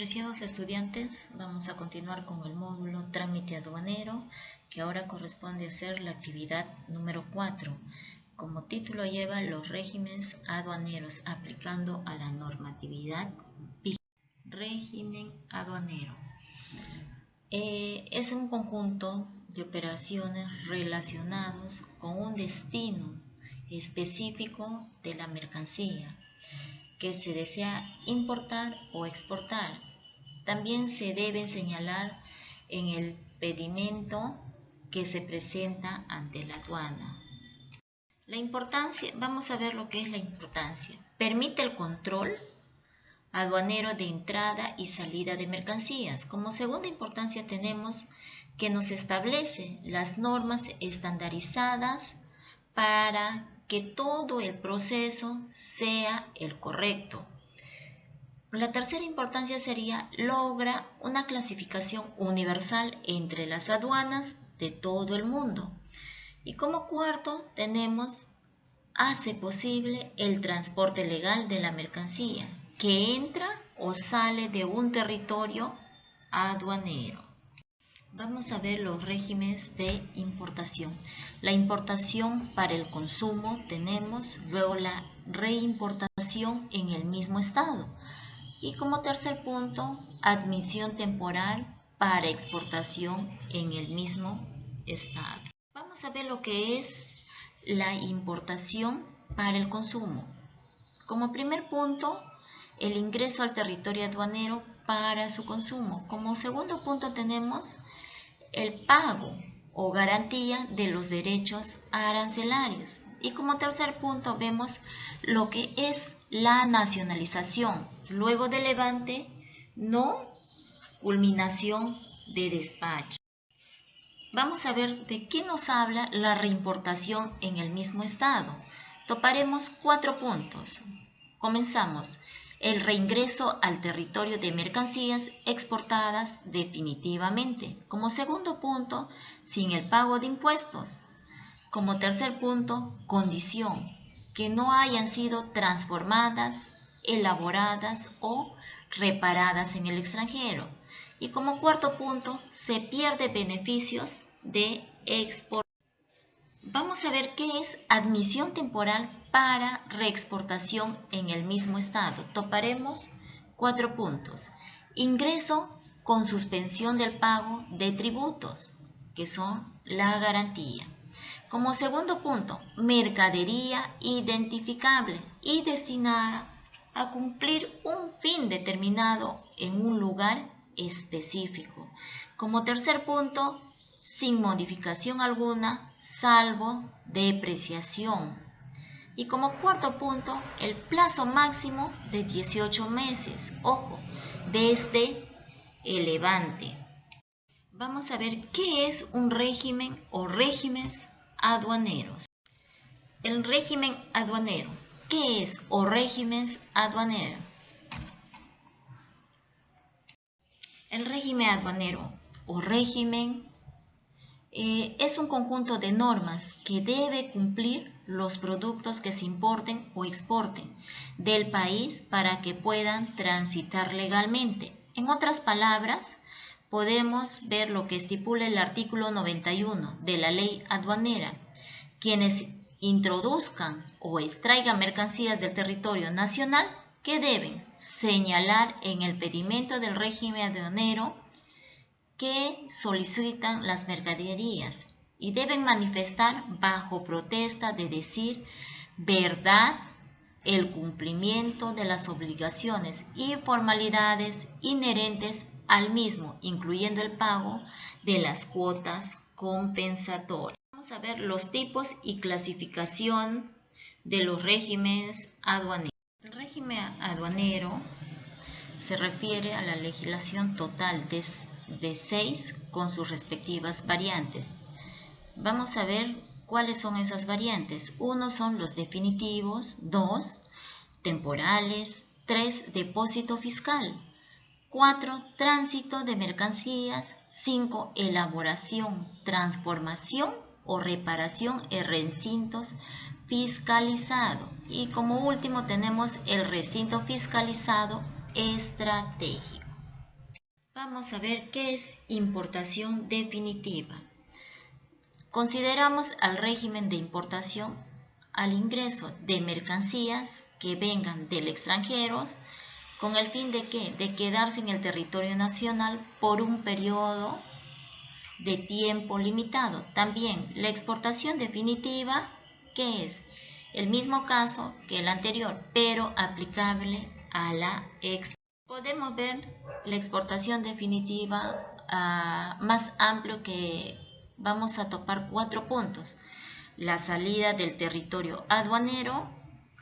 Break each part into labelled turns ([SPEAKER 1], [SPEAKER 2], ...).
[SPEAKER 1] Apreciados estudiantes, vamos a continuar con el módulo Trámite Aduanero, que ahora corresponde a hacer la actividad número 4. Como título lleva los regímenes aduaneros aplicando a la normatividad vigente. Régimen aduanero. Es un conjunto de operaciones relacionados con un destino específico de la mercancía que se desea importar o exportar. También se debe señalar en el pedimento que se presenta ante la aduana. La importancia, vamos a ver lo que es la importancia. Permite el control aduanero de entrada y salida de mercancías. Como segunda importancia tenemos que nos establece las normas estandarizadas para que todo el proceso sea el correcto. La tercera importancia sería logra una clasificación universal entre las aduanas de todo el mundo. Y como cuarto tenemos hace posible el transporte legal de la mercancía que entra o sale de un territorio aduanero. Vamos a ver los regímenes de importación. La importación para el consumo tenemos, luego la reimportación en el mismo estado. Y como tercer punto, admisión temporal para exportación en el mismo estado. Vamos a ver lo que es la importación para el consumo. Como primer punto, el ingreso al territorio aduanero para su consumo. Como segundo punto tenemos el pago o garantía de los derechos arancelarios. Y como tercer punto vemos lo que es la nacionalización, luego de levante, no culminación de despacho. Vamos a ver de qué nos habla la reimportación en el mismo estado. Toparemos 4 puntos. Comenzamos. El reingreso al territorio de mercancías exportadas definitivamente. Como segundo punto, sin el pago de impuestos. Como tercer punto, condición, que no hayan sido transformadas, elaboradas o reparadas en el extranjero. Y como cuarto punto, se pierde beneficios de exportación. Vamos a ver qué es admisión temporal para reexportación en el mismo estado. Toparemos 4 puntos. Ingreso con suspensión del pago de tributos, que son la garantía. Como segundo punto, mercadería identificable y destinada a cumplir un fin determinado en un lugar específico. Como tercer punto, sin modificación alguna, salvo depreciación. Y como cuarto punto, el plazo máximo de 18 meses, ojo, desde el levante. Vamos a ver qué es un régimen o regímenes aduaneros. El régimen aduanero, ¿qué es o regímenes aduaneros? El régimen aduanero o régimen es un conjunto de normas que debe cumplir los productos que se importen o exporten del país para que puedan transitar legalmente. En otras palabras, podemos ver lo que estipula el artículo 91 de la ley aduanera. Quienes introduzcan o extraigan mercancías del territorio nacional que deben señalar en el pedimento del régimen aduanero que solicitan las mercaderías y deben manifestar bajo protesta de decir verdad el cumplimiento de las obligaciones y formalidades inherentes al mismo, incluyendo el pago de las cuotas compensatorias. Vamos a ver los tipos y clasificación de los regímenes aduaneros. El régimen aduanero se refiere a la legislación total de 6 con sus respectivas variantes. Vamos a ver cuáles son esas variantes. 1 son los definitivos, 2 temporales, 3 depósito fiscal, 4 tránsito de mercancías, 5 elaboración, transformación o reparación en recintos fiscalizado y como último tenemos el recinto fiscalizado estratégico. Vamos a ver qué es importación definitiva. Consideramos al régimen de importación al ingreso de mercancías que vengan del extranjero con el fin de ¿qué? De quedarse en el territorio nacional por un periodo de tiempo limitado. También la exportación definitiva, que es el mismo caso que el anterior, pero aplicable a la exportación. Podemos ver la exportación definitiva más amplio, que vamos a topar 4 puntos. La salida del territorio aduanero.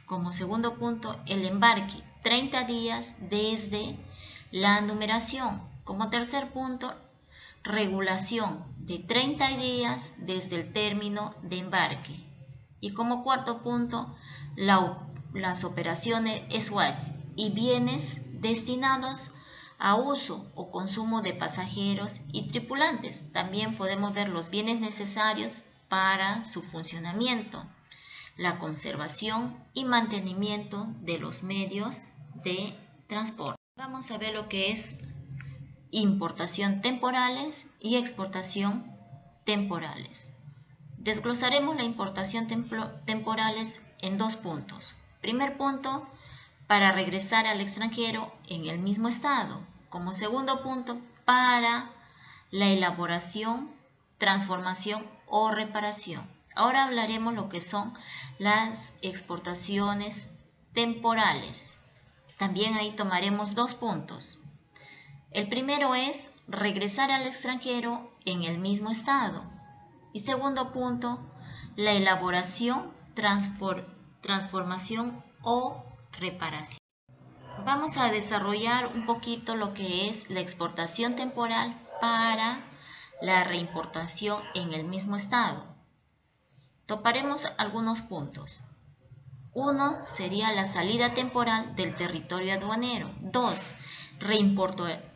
[SPEAKER 1] Como segundo punto, el embarque, 30 días desde la numeración. Como tercer punto, regulación de 30 días desde el término de embarque. Y como cuarto punto, las operaciones SWAS y bienes destinados a uso o consumo de pasajeros y tripulantes. También podemos ver los bienes necesarios para su funcionamiento, la conservación y mantenimiento de los medios de transporte. Vamos a ver lo que es importación temporales y exportación temporales. Desglosaremos la importación temporales en 2 puntos. Primer punto, para regresar al extranjero en el mismo estado. Como segundo punto, para la elaboración, transformación o reparación. Ahora hablaremos lo que son las exportaciones temporales. También ahí tomaremos 2 puntos. El primero es regresar al extranjero en el mismo estado. Y segundo punto, la elaboración, transformación o reparación. Vamos a desarrollar un poquito lo que es la exportación temporal para la reimportación en el mismo estado. Toparemos algunos puntos. 1 sería la salida temporal del territorio aduanero. 2,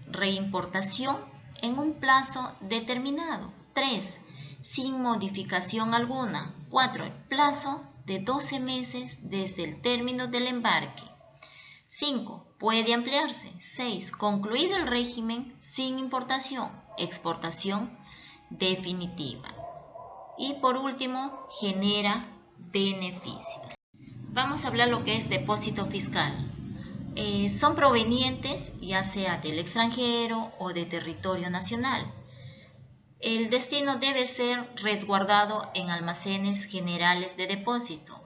[SPEAKER 1] reimportación en un plazo determinado. 3, sin modificación alguna. 4, el plazo de 12 meses desde el término del embarque. 5, puede ampliarse. 6, concluido el régimen sin importación, exportación definitiva. Y por último, genera beneficios. Vamos a hablar lo que es depósito fiscal. Son provenientes ya sea del extranjero o de territorio nacional. El destino debe ser resguardado en almacenes generales de depósito.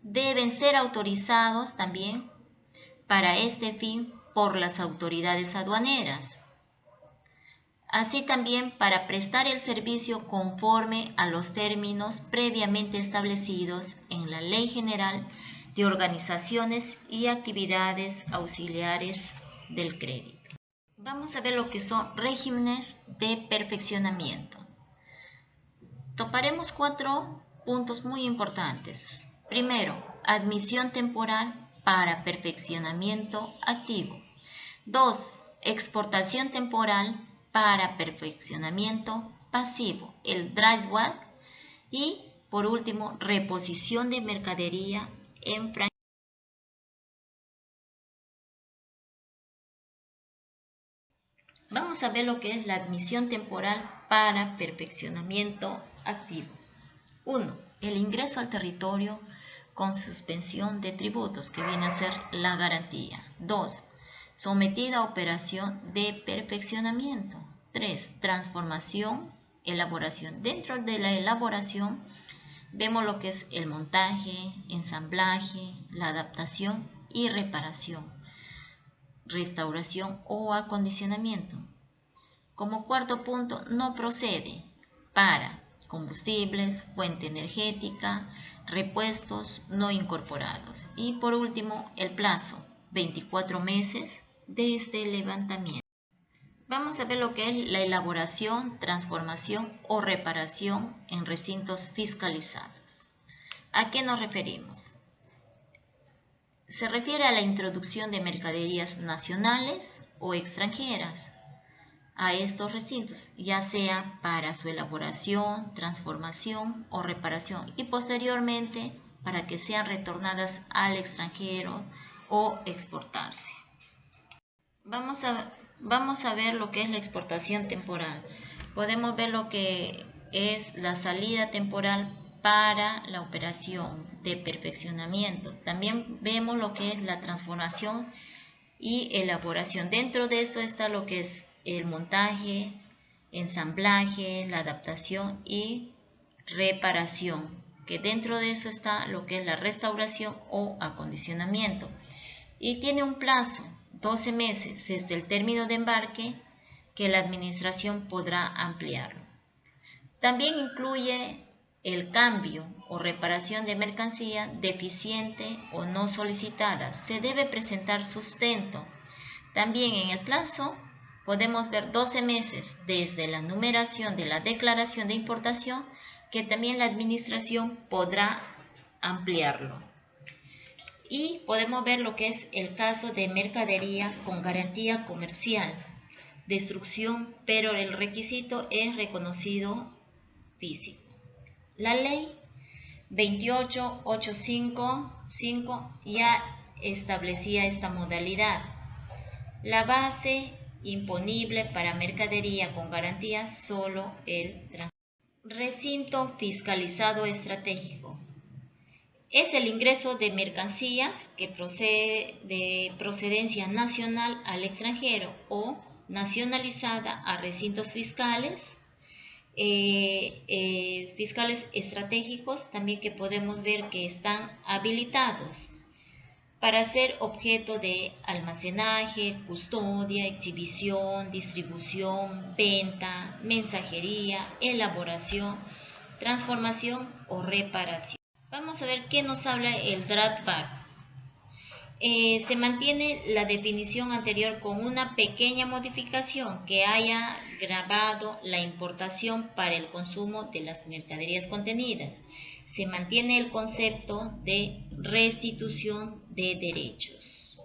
[SPEAKER 1] Deben ser autorizados también para este fin por las autoridades aduaneras. Así también para prestar el servicio conforme a los términos previamente establecidos en la Ley General de Organizaciones y Actividades Auxiliares del Crédito. Vamos a ver lo que son regímenes de perfeccionamiento. Toparemos 4 puntos muy importantes. Primero, admisión temporal para perfeccionamiento activo. 2, exportación temporal para perfeccionamiento pasivo, el dry dock. Y por último, reposición de mercadería en franquicia. Vamos a ver lo que es la admisión temporal para perfeccionamiento activo. 1. El ingreso al territorio con suspensión de tributos, que viene a ser la garantía. 2. Sometida a operación de perfeccionamiento. 3. Transformación, elaboración. Dentro de la elaboración vemos lo que es el montaje, ensamblaje, la adaptación y reparación, restauración o acondicionamiento. Como cuarto punto, no procede para combustibles, fuente energética, repuestos no incorporados. Y por último, el plazo, 24 meses desde el levantamiento. Vamos a ver lo que es la elaboración, transformación o reparación en recintos fiscalizados. ¿A qué nos referimos? Se refiere a la introducción de mercaderías nacionales o extranjeras a estos recintos, ya sea para su elaboración, transformación o reparación, y posteriormente para que sean retornadas al extranjero o exportarse. Vamos a vamos a ver lo que es la exportación temporal. Podemos ver lo que es la salida temporal para la operación de perfeccionamiento. También vemos lo que es la transformación y elaboración. Dentro de esto está lo que es el montaje, ensamblaje, la adaptación y reparación, que dentro de eso está lo que es la restauración o acondicionamiento. Y tiene un plazo, 12 meses desde el término de embarque, que la administración podrá ampliarlo. También incluye el cambio o reparación de mercancía deficiente o no solicitada. Se debe presentar sustento. También en el plazo podemos ver 12 meses desde la numeración de la declaración de importación, que también la administración podrá ampliarlo. Y podemos ver lo que es el caso de mercadería con garantía comercial, destrucción, pero el requisito es reconocido físico. La ley 28855 ya establecía esta modalidad. La base imponible para mercadería con garantía solo el transporte. Recinto fiscalizado estratégico. Es el ingreso de mercancías que procede de procedencia nacional al extranjero o nacionalizada a recintos fiscales, fiscales estratégicos, también que podemos ver que están habilitados para ser objeto de almacenaje, custodia, exhibición, distribución, venta, mensajería, elaboración, transformación o reparación. Vamos a ver qué nos habla el DRATBAT. Se mantiene la definición anterior con una pequeña modificación que haya grabado la importación para el consumo de las mercaderías contenidas. Se mantiene el concepto de restitución de derechos.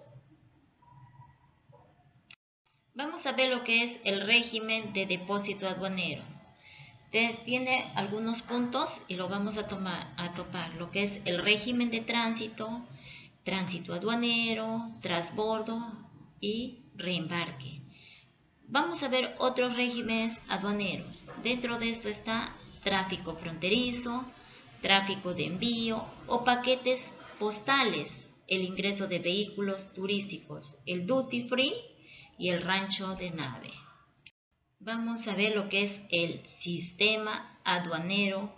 [SPEAKER 1] Vamos a ver lo que es el régimen de depósito aduanero. Tiene algunos puntos y lo vamos a topar, lo que es el régimen de tránsito, tránsito aduanero, transbordo y reembarque. Vamos a ver otros regímenes aduaneros. Dentro de esto está tráfico fronterizo, tráfico de envío o paquetes postales, el ingreso de vehículos turísticos, el duty free y el rancho de nave. Vamos a ver lo que es el sistema aduanero.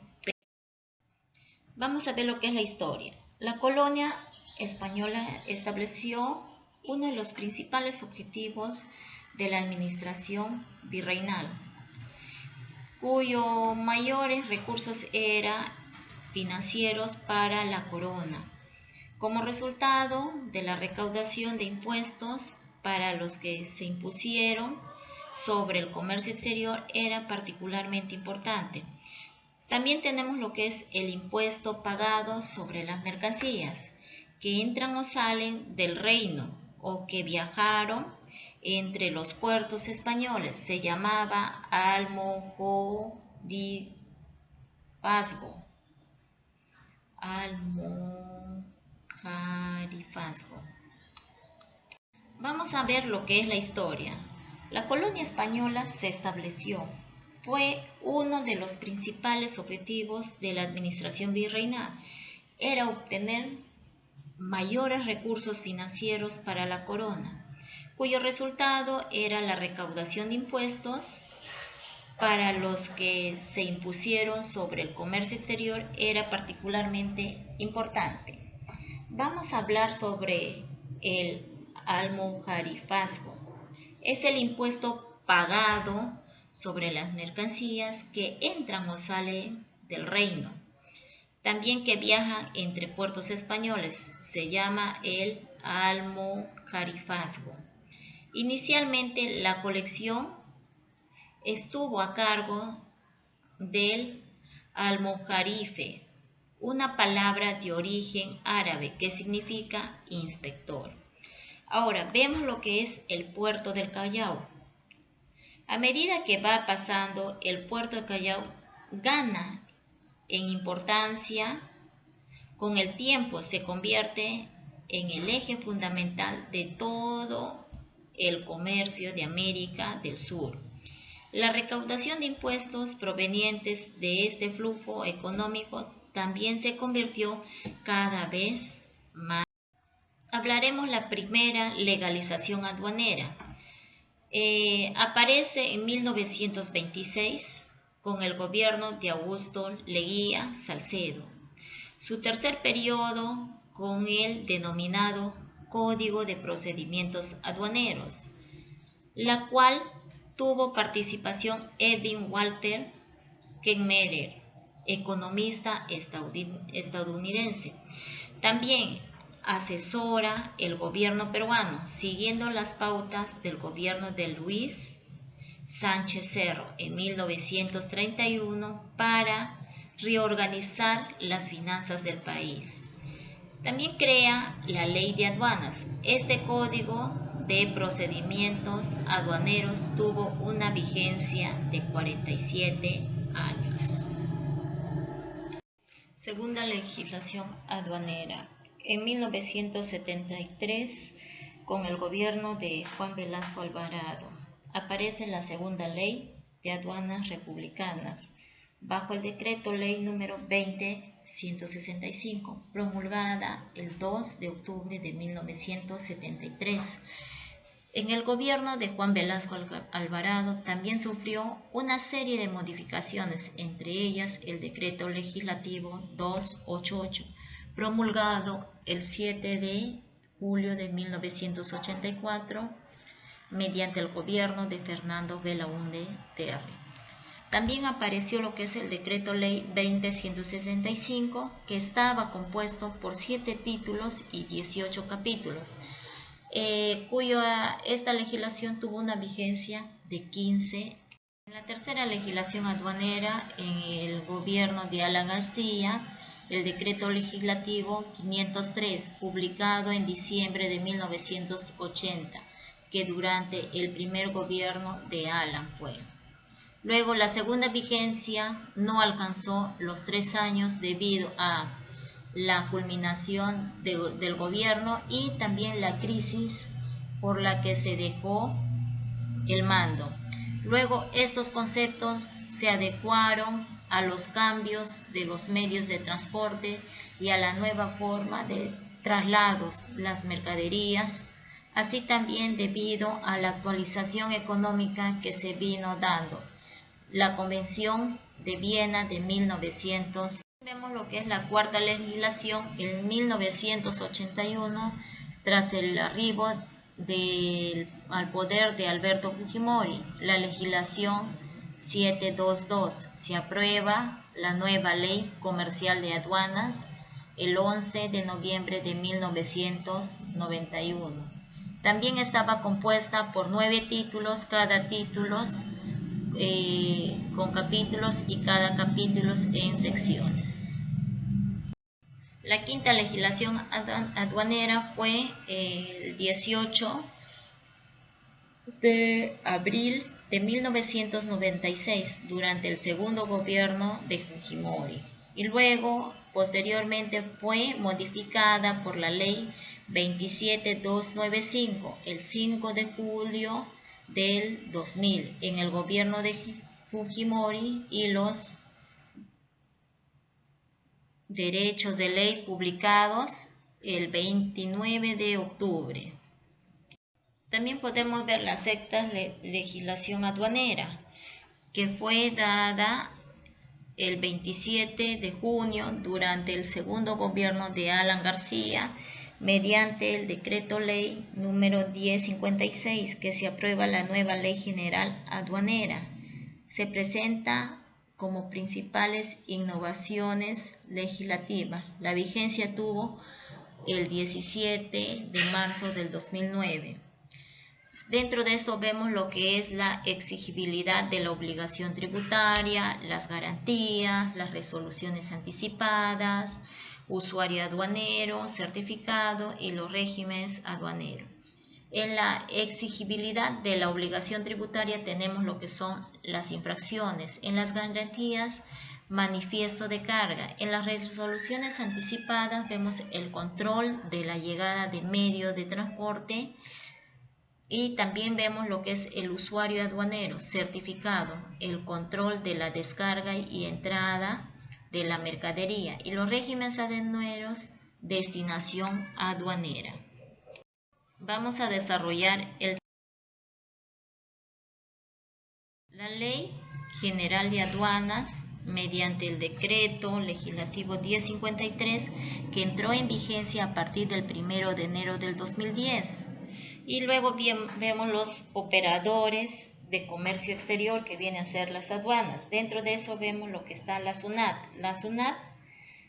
[SPEAKER 1] Vamos a ver lo que es la historia. La colonia española estableció uno de los principales objetivos de la administración virreinal, cuyos mayores recursos eran financieros para la corona, como resultado de la recaudación de impuestos para los que se impusieron sobre el comercio exterior era particularmente importante. También tenemos lo que es el impuesto pagado sobre las mercancías que entran o salen del reino o que viajaron entre los puertos españoles. Se llamaba almojarifazgo. Vamos a ver lo que es la historia. La colonia española se estableció. Fue uno de los principales objetivos de la administración virreinal. Era obtener mayores recursos financieros para la corona, cuyo resultado era la recaudación de impuestos para los que se impusieron sobre el comercio exterior era particularmente importante. Vamos a hablar sobre el almojarifazgo. Es el impuesto pagado sobre las mercancías que entran o salen del reino. También que viajan entre puertos españoles. Se llama el almojarifazgo. Inicialmente la colección estuvo a cargo del almojarife, una palabra de origen árabe que significa inspector. Ahora vemos lo que es el puerto del Callao. A medida que va pasando, el puerto del Callao gana en importancia. Con el tiempo se convierte en el eje fundamental de todo el comercio de América del Sur. La recaudación de impuestos provenientes de este flujo económico también se convirtió cada vez más. Hablaremos la primera legalización aduanera. Aparece en 1926 con el gobierno de Augusto Leguía Salcedo. Su tercer periodo con el denominado Código de Procedimientos Aduaneros, la cual tuvo participación Edwin Walter Kemmerer, economista estadounidense. También asesora el gobierno peruano, siguiendo las pautas del gobierno de Luis Sánchez Cerro en 1931 para reorganizar las finanzas del país. También crea la Ley de Aduanas. Este código de procedimientos aduaneros tuvo una vigencia de 47 años. Segunda legislación aduanera. En 1973, con el gobierno de Juan Velasco Alvarado, aparece la segunda ley de aduanas republicanas, bajo el decreto ley número 20.165, promulgada el 2 de octubre de 1973. En el gobierno de Juan Velasco Alvarado también sufrió una serie de modificaciones, entre ellas el decreto legislativo 288, promulgado el 7 de julio de 1984 mediante el gobierno de Fernando Belaúnde Terry. También apareció lo que es el decreto ley 20.165, que estaba compuesto por 7 títulos y 18 capítulos, esta legislación tuvo una vigencia de 15. En la tercera legislación aduanera, en el gobierno de Alan García, el decreto legislativo 503, publicado en diciembre de 1980, que durante el primer gobierno de Alan fue. Luego, la segunda vigencia no alcanzó los 3 años debido a la culminación del gobierno y también la crisis por la que se dejó el mando. Luego, estos conceptos se adecuaron a los cambios de los medios de transporte y a la nueva forma de traslados, las mercaderías, así también debido a la actualización económica que se vino dando. La Convención de Viena de 1900. Vemos lo que es la cuarta legislación en 1981, tras el arribo al poder de Alberto Fujimori, la legislación 722. Se aprueba la nueva ley comercial de aduanas el 11 de noviembre de 1991. También estaba compuesta por 9 títulos, cada título con capítulos y cada capítulo en secciones. La quinta legislación aduanera fue el 18 de abril de 1996 durante el segundo gobierno de Fujimori y luego posteriormente fue modificada por la ley 27295 el 5 de julio del 2000 en el gobierno de Fujimori y los derechos de ley publicados el 29 de octubre. También podemos ver la sexta legislación aduanera, que fue dada el 27 de junio durante el segundo gobierno de Alan García, mediante el decreto ley número 1056, que se aprueba la nueva ley general aduanera. Se presenta como principales innovaciones legislativas. La vigencia tuvo el 17 de marzo del 2009. Dentro de esto vemos lo que es la exigibilidad de la obligación tributaria, las garantías, las resoluciones anticipadas, usuario aduanero, certificado y los regímenes aduaneros. En la exigibilidad de la obligación tributaria tenemos lo que son las infracciones. En las garantías, manifiesto de carga. En las resoluciones anticipadas vemos el control de la llegada de medios de transporte Y también vemos lo que es el usuario aduanero, certificado, el control de la descarga y entrada de la mercadería y los regímenes aduaneros, destinación aduanera. Vamos a desarrollar la Ley General de Aduanas mediante el Decreto Legislativo 1053 que entró en vigencia a partir del 1 de enero del 2010. Y luego vemos los operadores de comercio exterior que vienen a ser las aduanas. Dentro de eso vemos lo que está la SUNAT. La SUNAT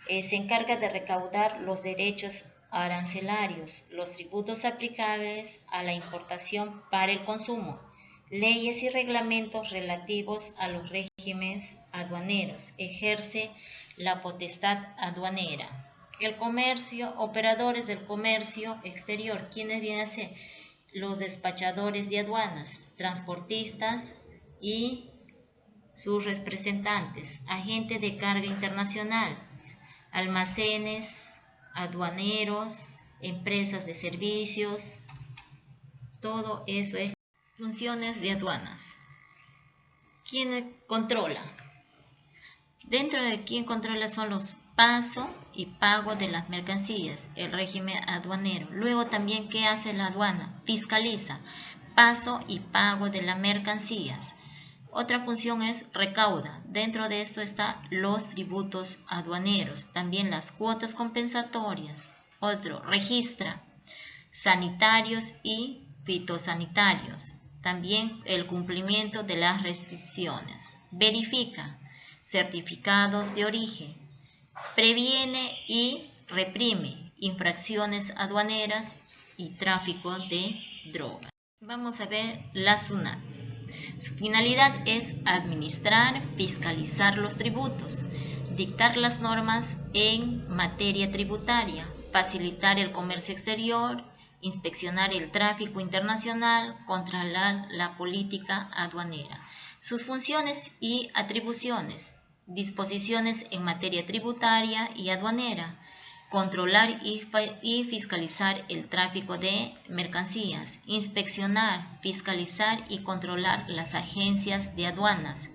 [SPEAKER 1] se encarga de recaudar los derechos arancelarios, los tributos aplicables a la importación para el consumo, leyes y reglamentos relativos a los regímenes aduaneros, ejerce la potestad aduanera. El comercio, operadores del comercio exterior, ¿quiénes vienen a ser? Los despachadores de aduanas, transportistas y sus representantes, agentes de carga internacional, almacenes, aduaneros, empresas de servicios, todo eso es funciones de aduanas. ¿Quién controla? Dentro de quien controla son los paso y pago de las mercancías, el régimen aduanero. Luego también, ¿qué hace la aduana? Fiscaliza paso y pago de las mercancías. Otra función es recauda. Dentro de esto están los tributos aduaneros, también las cuotas compensatorias. Otro, registra sanitarios y fitosanitarios. También el cumplimiento de las restricciones. Verifica certificados de origen. Previene y reprime infracciones aduaneras y tráfico de drogas. Vamos a ver la SUNAT. Su finalidad es administrar, fiscalizar los tributos, dictar las normas en materia tributaria, facilitar el comercio exterior, inspeccionar el tráfico internacional, controlar la política aduanera. Sus funciones y atribuciones: disposiciones en materia tributaria y aduanera, controlar y fiscalizar el tráfico de mercancías, inspeccionar, fiscalizar y controlar las agencias de aduanas,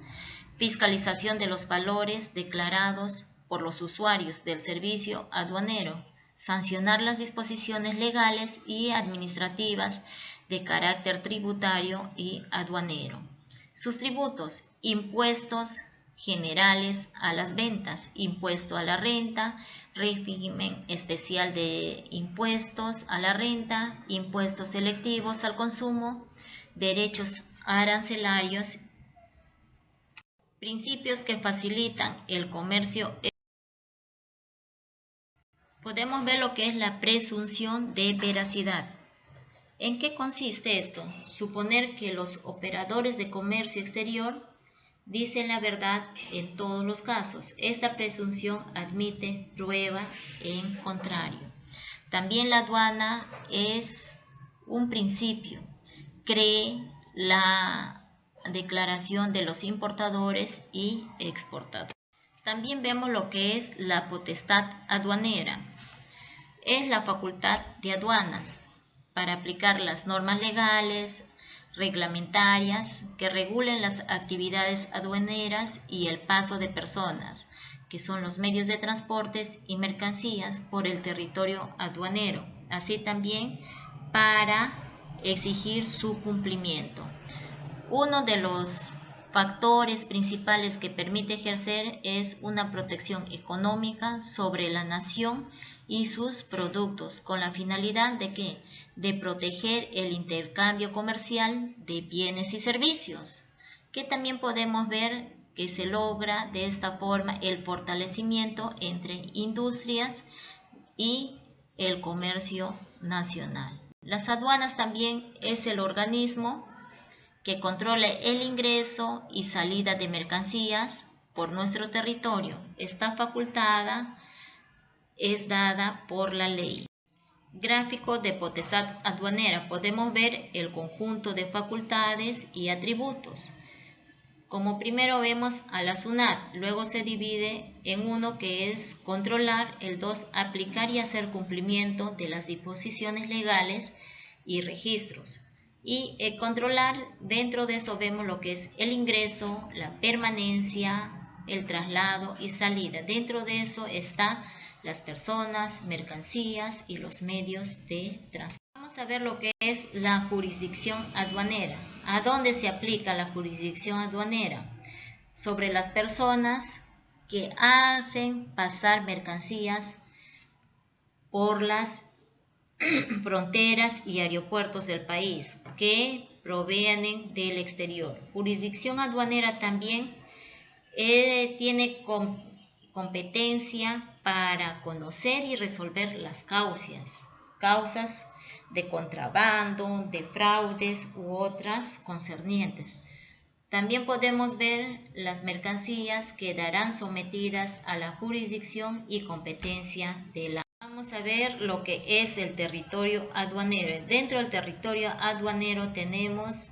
[SPEAKER 1] fiscalización de los valores declarados por los usuarios del servicio aduanero, sancionar las disposiciones legales y administrativas de carácter tributario y aduanero. Sus tributos: impuestos generales a las ventas, impuesto a la renta, régimen especial de impuestos a la renta, impuestos selectivos al consumo, derechos arancelarios, principios que facilitan el comercio. Podemos ver lo que es la presunción de veracidad. ¿En qué consiste esto? Suponer que los operadores de comercio exterior dicen la verdad en todos los casos. Esta presunción admite prueba en contrario. También la aduana es un principio. Cree la declaración de los importadores y exportadores. También vemos lo que es la potestad aduanera. Es la facultad de aduanas para aplicar las normas legales, reglamentarias que regulen las actividades aduaneras y el paso de personas, que son los medios de transportes y mercancías por el territorio aduanero, así también para exigir su cumplimiento. Uno de los factores principales que permite ejercer es una protección económica sobre la nación y sus productos, con la finalidad de ¿qué? De proteger el intercambio comercial de bienes y servicios, que también podemos ver que se logra de esta forma el fortalecimiento entre industrias y el comercio nacional. Las aduanas también es el organismo que controla el ingreso y salida de mercancías por nuestro territorio. Está facultada, es dada por la ley. Gráfico de potestad aduanera. Podemos ver el conjunto de facultades y atributos. Como primero vemos a la SUNAT, luego se divide en uno que es controlar, el 2 aplicar y hacer cumplimiento de las disposiciones legales y registros. Y controlar, dentro de eso vemos lo que es el ingreso, la permanencia, el traslado y salida. Dentro de eso están las personas, mercancías y los medios de transporte. Vamos a ver lo que es la jurisdicción aduanera. ¿A dónde se aplica la jurisdicción aduanera? Sobre las personas que hacen pasar mercancías por las fronteras y aeropuertos del país que provienen del exterior. Jurisdicción aduanera también tiene competencia para conocer y resolver las causas de contrabando, de fraudes u otras concernientes. También podemos ver las mercancías que quedarán sometidas a la jurisdicción y competencia de la. Vamos a ver lo que es el territorio aduanero. Dentro del territorio aduanero tenemos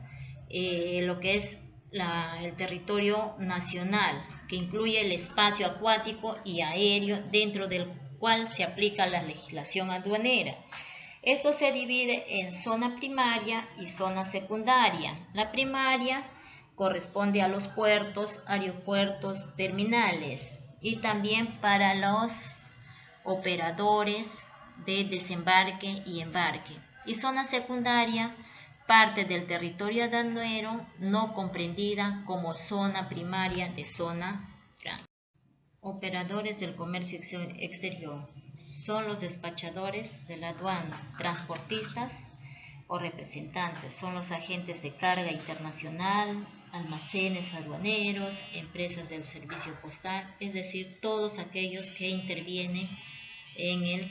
[SPEAKER 1] lo que es el territorio nacional, que incluye el espacio acuático y aéreo, dentro del cual se aplica la legislación aduanera. Esto se divide en zona primaria y zona secundaria. La primaria corresponde a los puertos, aeropuertos, terminales, y también para los operadores de desembarque y embarque. Y zona secundaria, parte del territorio aduanero no comprendida como zona primaria de zona franca. Operadores del comercio exterior son los despachadores de la aduana, transportistas o representantes, son los agentes de carga internacional, almacenes aduaneros, empresas del servicio postal, es decir, todos aquellos que intervienen en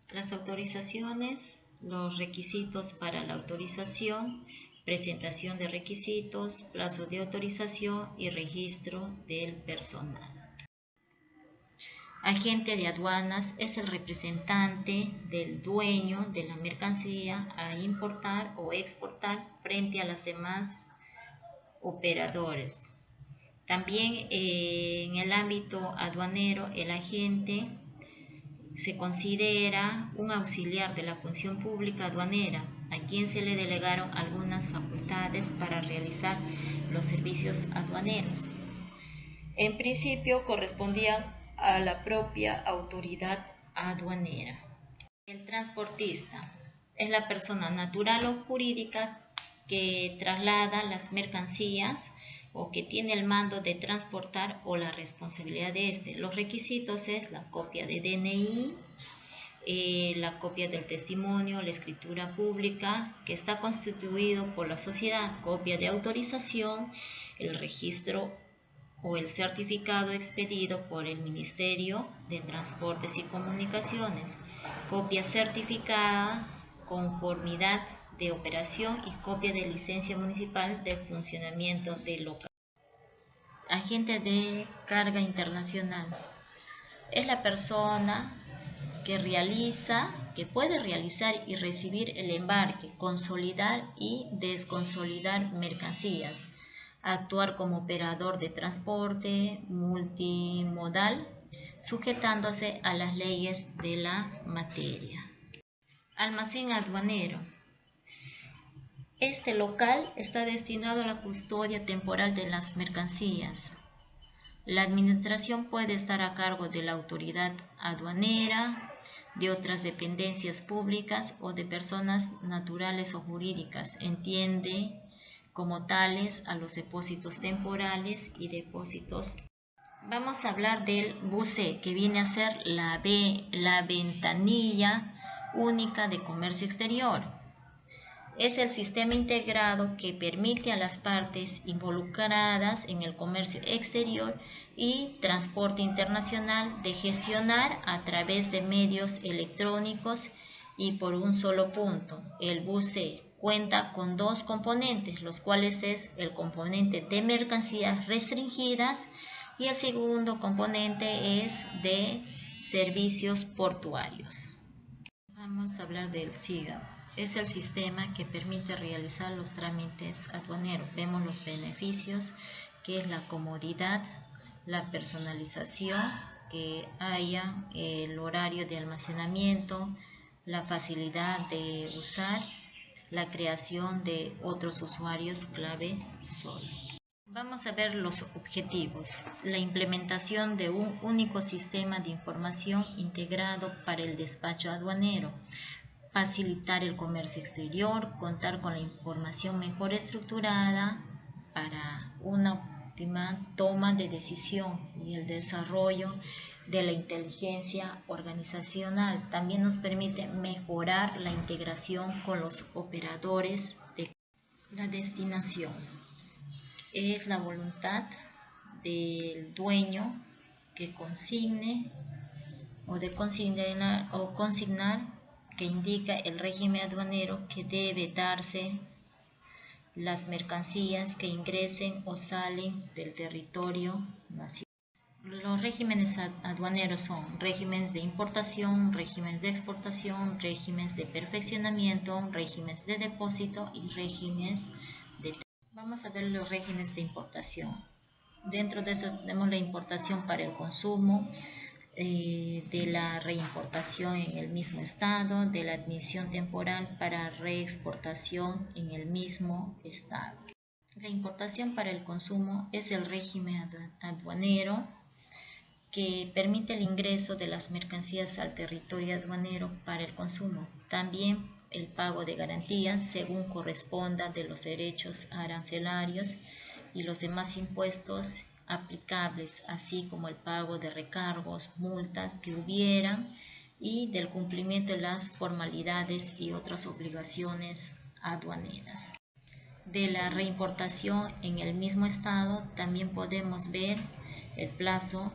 [SPEAKER 1] las autorizaciones, los requisitos para la autorización, presentación de requisitos, plazo de autorización y registro del personal. Agente de aduanas es el representante del dueño de la mercancía a importar o exportar frente a los demás operadores. También en el ámbito aduanero, el agente se considera un auxiliar de la función pública aduanera, a quien se le delegaron algunas facultades para realizar los servicios aduaneros. En principio correspondían a la propia autoridad aduanera. El transportista es la persona natural o jurídica que traslada las mercancías o que tiene el mando de transportar o la responsabilidad de este. Los requisitos es la copia de DNI, la copia del testimonio, la escritura pública que está constituido por la sociedad, copia de autorización, el registro o el certificado expedido por el Ministerio de Transportes y Comunicaciones, copia certificada, conformidad de operación y copia de licencia municipal de funcionamiento del local. Agente de carga internacional es la persona que puede realizar y recibir el embarque, consolidar y desconsolidar mercancías, actuar como operador de transporte multimodal, sujetándose a las leyes de la materia. Almacén aduanero. Este local está destinado a la custodia temporal de las mercancías. La administración puede estar a cargo de la autoridad aduanera, de otras dependencias públicas o de personas naturales o jurídicas. Entiende como tales a los depósitos temporales y depósitos. Vamos a hablar del BUCE, que viene a ser la ventanilla única de comercio exterior. Es el sistema integrado que permite a las partes involucradas en el comercio exterior y transporte internacional de gestionar a través de medios electrónicos y por un solo punto. El BUCE cuenta con dos componentes, los cuales es el componente de mercancías restringidas y el segundo componente es de servicios portuarios. Vamos a hablar del SIGA. Es el sistema que permite realizar los trámites aduaneros. Vemos los beneficios, que es la comodidad, la personalización, que haya el horario de almacenamiento, la facilidad de usar, la creación de otros usuarios clave solo. Vamos a ver los objetivos. La implementación de un único sistema de información integrado para el despacho aduanero. Facilitar el comercio exterior, contar con la información mejor estructurada para una óptima toma de decisión y el desarrollo de la inteligencia organizacional. También nos permite mejorar la integración con los operadores de la destinación. Es la voluntad del dueño que consigne o de consignar que indica el régimen aduanero que debe darse las mercancías que ingresen o salen del territorio nacional. Los regímenes aduaneros son regímenes de importación, regímenes de exportación, regímenes de perfeccionamiento, regímenes de depósito y regímenes de... Vamos a ver los regímenes de importación. Dentro de eso tenemos la importación para el consumo, de la reimportación en el mismo estado, de la admisión temporal para reexportación en el mismo estado. La importación para el consumo es el régimen aduanero que permite el ingreso de las mercancías al territorio aduanero para el consumo. También el pago de garantías según corresponda de los derechos arancelarios y los demás impuestos aplicables, así como el pago de recargos, multas que hubieran y del cumplimiento de las formalidades y otras obligaciones aduaneras. De la reimportación en el mismo estado también podemos ver el plazo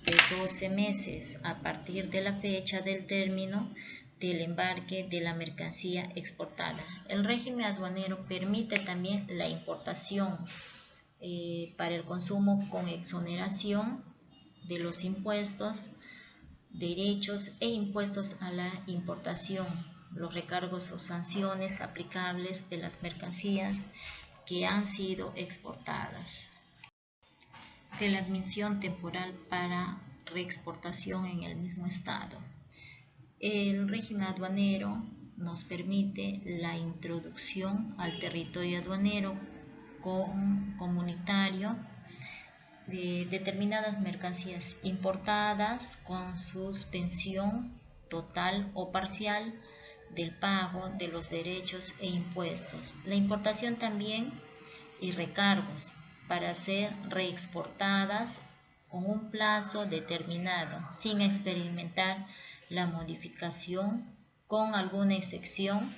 [SPEAKER 1] de 12 meses a partir de la fecha del término del embarque de la mercancía exportada. El régimen aduanero permite también la importación para el consumo con exoneración de los impuestos, derechos e impuestos a la importación, los recargos o sanciones aplicables de las mercancías que han sido exportadas. De la admisión temporal para reexportación en el mismo estado. El régimen aduanero nos permite la introducción al territorio aduanero comunitario de determinadas mercancías importadas con suspensión total o parcial del pago de los derechos e impuestos. La importación también y recargos para ser reexportadas con un plazo determinado, sin experimentar la modificación, con alguna excepción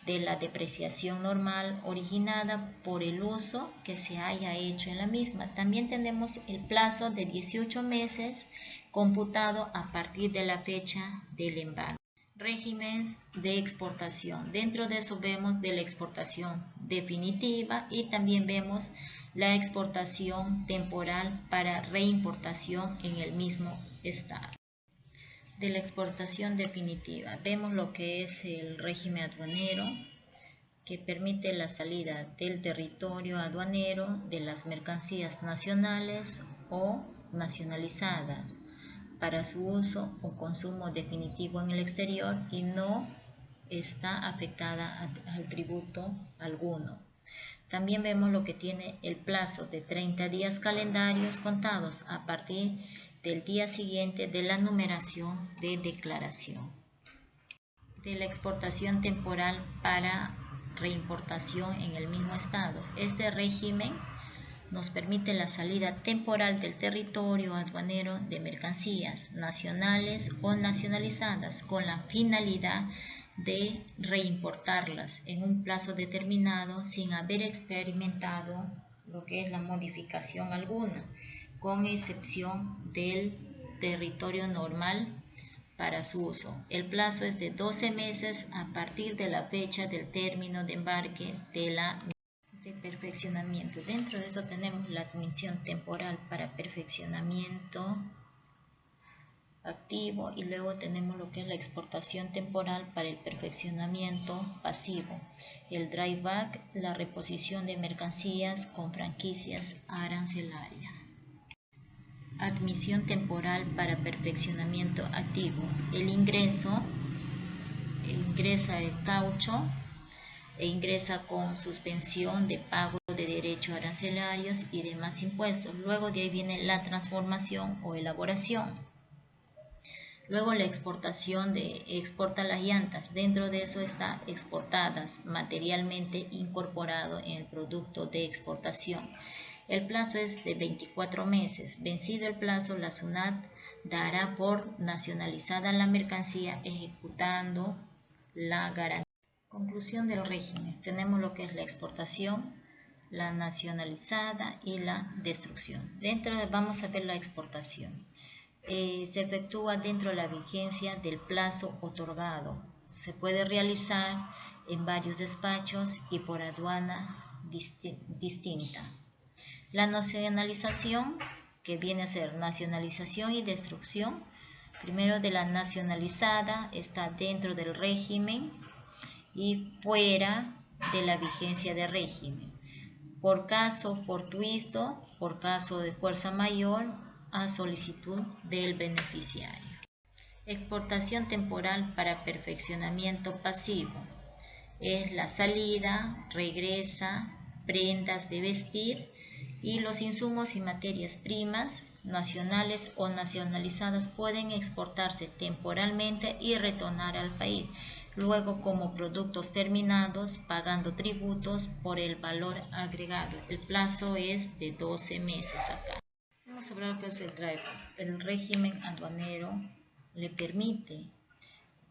[SPEAKER 1] de la depreciación normal originada por el uso que se haya hecho en la misma. También tenemos el plazo de 18 meses computado a partir de la fecha del embarque. Regímenes de exportación. Dentro de eso vemos de la exportación definitiva y también vemos la exportación temporal para reimportación en el mismo estado. De la exportación definitiva vemos lo que es el régimen aduanero, que permite la salida del territorio aduanero de las mercancías nacionales o nacionalizadas para su uso o consumo definitivo en el exterior y no está afectada al tributo alguno. También vemos lo que tiene el plazo de 30 días calendarios contados a partir del día siguiente de la numeración de declaración. De la exportación temporal para reimportación en el mismo estado. Este régimen nos permite la salida temporal del territorio aduanero de mercancías nacionales o nacionalizadas con la finalidad de reimportarlas en un plazo determinado sin haber experimentado lo que es la modificación alguna, con excepción del territorio normal para su uso. El plazo es de 12 meses a partir de la fecha del término de embarque de perfeccionamiento. Dentro de eso tenemos la admisión temporal para perfeccionamiento activo y luego tenemos lo que es la exportación temporal para el perfeccionamiento pasivo, el drawback, la reposición de mercancías con franquicias arancelarias. Admisión temporal para perfeccionamiento activo, el ingreso, ingresa el caucho e ingresa con suspensión de pago de derechos arancelarios y demás impuestos. Luego de ahí viene la transformación o elaboración. Luego la exportación exporta las llantas. Dentro de eso está exportadas, materialmente incorporado en el producto de exportación. El plazo es de 24 meses. Vencido el plazo, la SUNAT dará por nacionalizada la mercancía ejecutando la garantía. Conclusión del régimen. Tenemos lo que es la exportación, la nacionalizada y la destrucción. Vamos a ver la exportación. Se efectúa dentro de la vigencia del plazo otorgado. Se puede realizar en varios despachos y por aduana distinta. La nacionalización, que viene a ser nacionalización y destrucción. Primero, de la nacionalizada, está dentro del régimen y fuera de la vigencia de régimen. Por caso fortuito, por caso de fuerza mayor, a solicitud del beneficiario. Exportación temporal para perfeccionamiento pasivo. Es la salida, regresa, prendas de vestir y los insumos y materias primas nacionales o nacionalizadas pueden exportarse temporalmente y retornar al país, luego como productos terminados, pagando tributos por el valor agregado. El plazo es de 12 meses acá. Vamos a hablar lo que es el driver. El régimen aduanero le permite,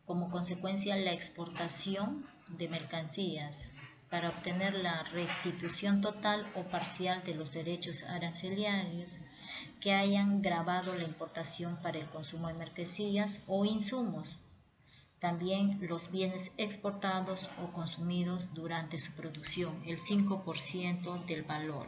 [SPEAKER 1] como consecuencia, la exportación de mercancías para obtener la restitución total o parcial de los derechos arancelarios que hayan gravado la importación para el consumo de mercancías o insumos. También los bienes exportados o consumidos durante su producción, el 5% del valor.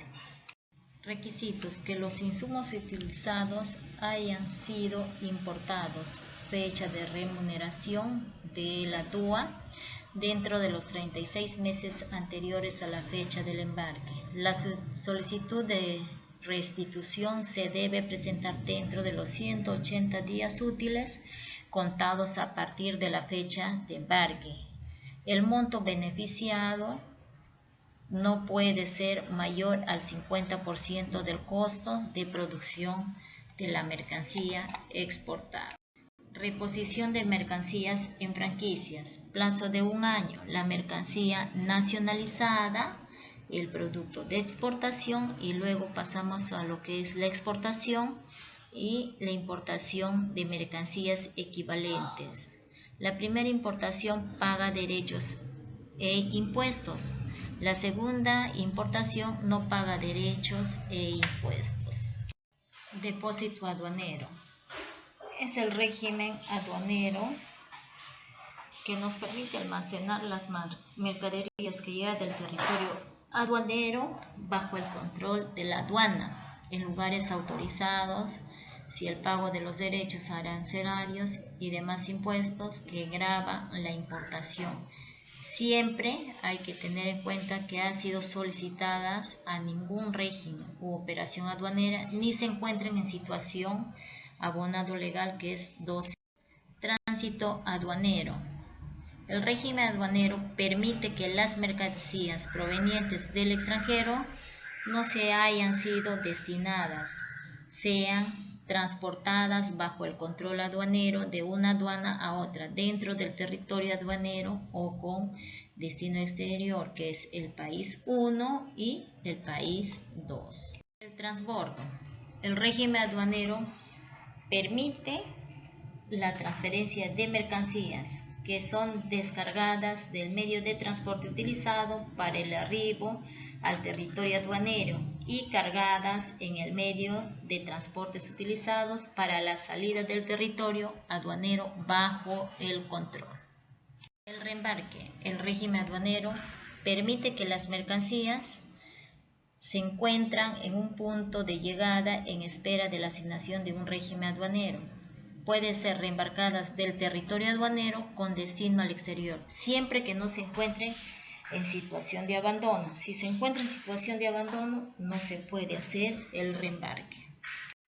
[SPEAKER 1] Requisitos: que los insumos utilizados hayan sido importados. Fecha de remuneración de la DUA dentro de los 36 meses anteriores a la fecha del embarque. La solicitud de restitución se debe presentar dentro de los 180 días útiles contados a partir de la fecha de embarque. El monto beneficiado no puede ser mayor al 50% del costo de producción de la mercancía exportada. Reposición de mercancías en franquicias. Plazo de 1 año. La mercancía nacionalizada, el producto de exportación, y luego pasamos a lo que es la exportación y la importación de mercancías equivalentes. La primera importación paga derechos e impuestos. La segunda importación no paga derechos e impuestos. Depósito aduanero. Es el régimen aduanero que nos permite almacenar las mercaderías que llegan del territorio aduanero bajo el control de la aduana, en lugares autorizados, si el pago de los derechos arancelarios y demás impuestos que gravan la importación. Siempre hay que tener en cuenta que han sido solicitadas a ningún régimen u operación aduanera ni se encuentran en situación abonado legal, que es 12. Tránsito aduanero. El régimen aduanero permite que las mercancías provenientes del extranjero no se hayan sido destinadas, sean transportadas bajo el control aduanero de una aduana a otra dentro del territorio aduanero o con destino exterior, que es el país 1 y el país 2. El transbordo. El régimen aduanero permite la transferencia de mercancías que son descargadas del medio de transporte utilizado para el arribo al territorio aduanero y cargadas en el medio de transportes utilizados para la salida del territorio aduanero bajo el control. El reembarque. El régimen aduanero permite que las mercancías se encuentran en un punto de llegada en espera de la asignación de un régimen aduanero. Pueden ser reembarcadas del territorio aduanero con destino al exterior, siempre que no se encuentren en situación de abandono. Si se encuentra en situación de abandono, no se puede hacer el reembarque.